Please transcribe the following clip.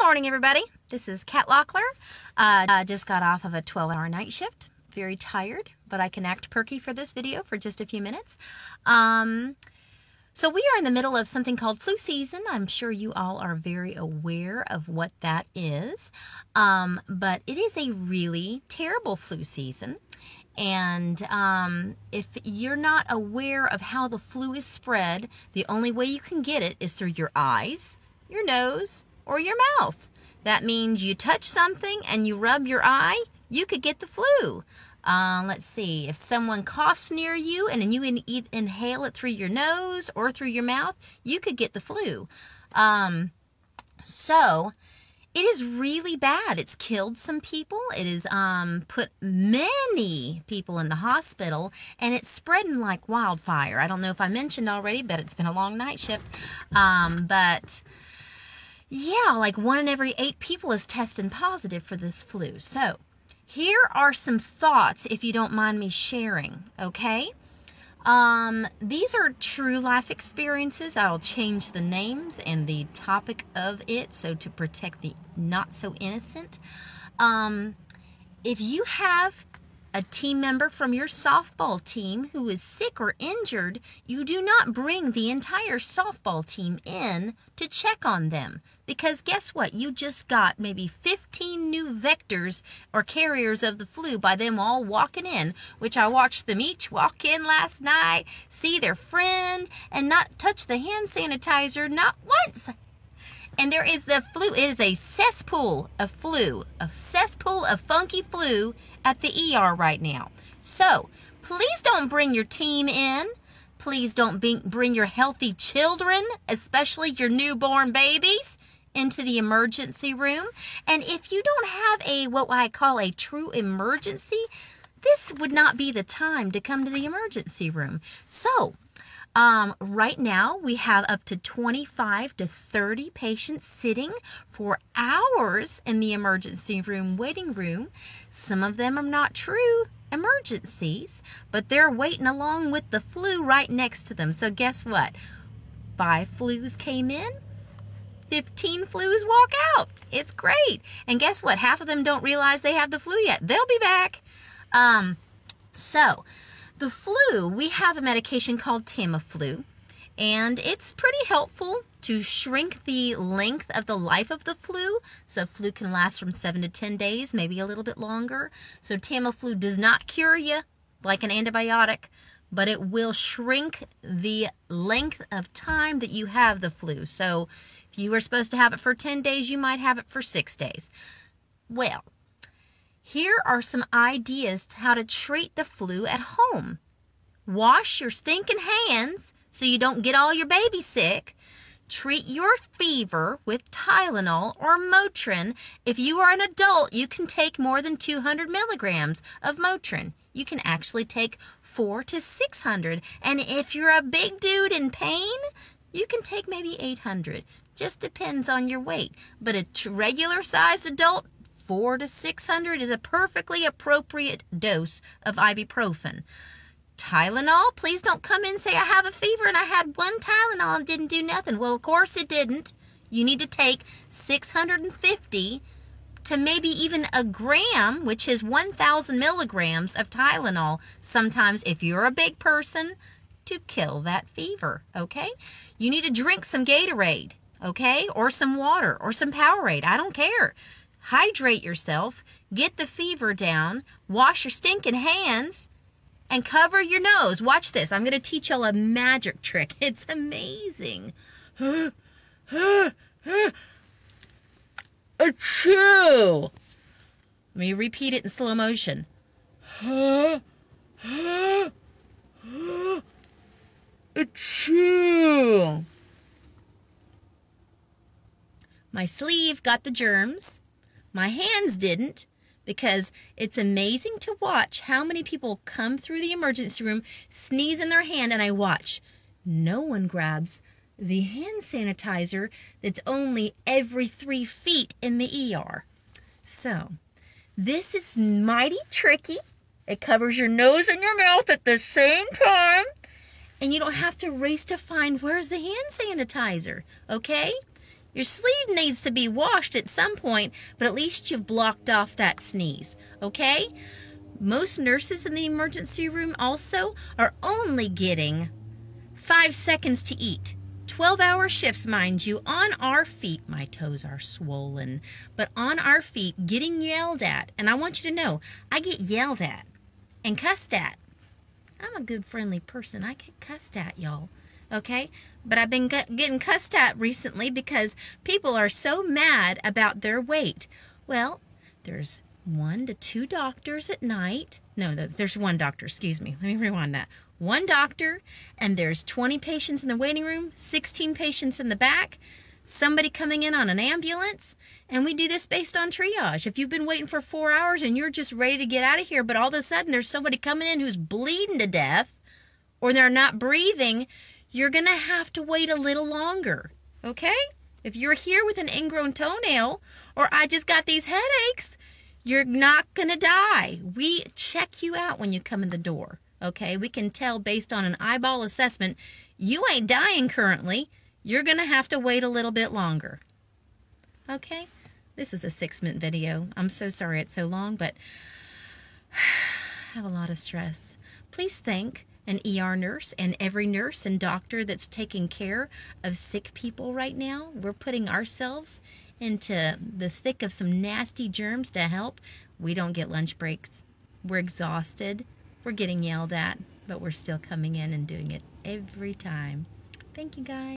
morning, everybody. This is Kat Locklear. Just got off of a 12-hour night shift. Very tired, but I can act perky for this video for just a few minutes. So we are in the middle of something called flu season. I'm sure you all are very aware of what that is. But it is a really terrible flu season. And if you're not aware of how the flu is spread, the only way you can get it is through your eyes, your nose, or your mouth. That means you touch something and you rub your eye, you could get the flu. Let's see, if someone coughs near you and then you inhale it through your nose or through your mouth, you could get the flu. So it is really bad. It's killed some people. It has put many people in the hospital, and it's spreading like wildfire. I don't know if I mentioned already, but it's been a long night shift. But yeah, like 1 in every 8 people is testing positive for this flu. So here are some thoughts, if you don't mind me sharing, okay? These are true life experiences. I'll change the names and the topic of it, so to protect the not so innocent. If you have a team member from your softball team who is sick or injured, you do not bring the entire softball team in to check on them. Because guess what? You just got maybe 15 new vectors or carriers of the flu by them all walking in, which I watched them each walk in last night, see their friend, and not touch the hand sanitizer not once. And there is the flu. It is a cesspool of flu, a cesspool of funky flu at the ER right now. So please don't bring your team in. Please don't bring your healthy children, especially your newborn babies, into the emergency room. And if you don't have what I call a true emergency, this would not be the time to come to the emergency room. So right now, we have up to 25 to 30 patients sitting for hours in the emergency room waiting room. Some of them are not true emergencies, but they're waiting along with the flu right next to them. So guess what? 5 flus came in, 15 flus walk out. It's great. And guess what? Half of them don't realize they have the flu yet. They'll be back. The flu, we have a medication called Tamiflu, and it's pretty helpful to shrink the length of the life of the flu. So flu can last from 7 to 10 days, maybe a little bit longer. So Tamiflu does not cure you like an antibiotic, but it will shrink the length of time that you have the flu. So if you were supposed to have it for 10 days, you might have it for 6 days. Well, here are some ideas to how to treat the flu at home. Wash your stinking hands so you don't get all your baby sick. Treat your fever with Tylenol or Motrin. If you are an adult, you can take more than 200 milligrams of Motrin. You can actually take 400 to 600. And if you're a big dude in pain, you can take maybe 800. Just depends on your weight. But a regular size adult, 400 to 600 is a perfectly appropriate dose of ibuprofen. Tylenol, please don't come in and say I have a fever and I had 1 Tylenol and didn't do nothing. Well, of course it didn't. You need to take 650 to maybe even a gram, which is 1,000 milligrams of Tylenol sometimes if you're a big person, to kill that fever, okay? You need to drink some Gatorade, okay? Or some water or some Powerade. I don't care. Hydrate yourself, get the fever down, wash your stinking hands, and cover your nose. Watch this. I'm going to teach y'all a magic trick. It's amazing. Achoo! Let me repeat it in slow motion. Achoo! My sleeve got the germs. My hands didn't, because it's amazing to watch how many people come through the emergency room, sneeze in their hand, and I watch. No one grabs the hand sanitizer that's only every 3 feet in the ER. So, this is mighty tricky. It covers your nose and your mouth at the same time, and you don't have to race to find where's the hand sanitizer, okay? Your sleeve needs to be washed at some point, but at least you've blocked off that sneeze, okay? Most nurses in the emergency room also are only getting 5 seconds to eat. 12-hour shifts, mind you, on our feet. My toes are swollen, but on our feet, getting yelled at. And I want you to know, I get yelled at and cussed at. I'm a good, friendly person. I get cussed at, y'all. Okay? But I've been getting cussed at recently because people are so mad about their weight. Well, there's 1 to 2 doctors at night. No, there's 1 doctor, excuse me. Let me rewind that. 1 doctor, and there's 20 patients in the waiting room, 16 patients in the back, somebody coming in on an ambulance, and we do this based on triage. If you've been waiting for 4 hours and you're just ready to get out of here, but all of a sudden there's somebody coming in who's bleeding to death, or they're not breathing, you're going to have to wait a little longer, okay? If you're here with an ingrown toenail, or I just got these headaches, you're not going to die. We check you out when you come in the door, okay? We can tell based on an eyeball assessment, you ain't dying currently. You're going to have to wait a little bit longer, okay? This is a 6-minute video. I'm so sorry it's so long, but I have a lot of stress. Please thank an ER nurse and every nurse and doctor that's taking care of sick people right now. We're putting ourselves into the thick of some nasty germs to help. We don't get lunch breaks. We're exhausted. We're getting yelled at, but we're still coming in and doing it every time. Thank you, guys.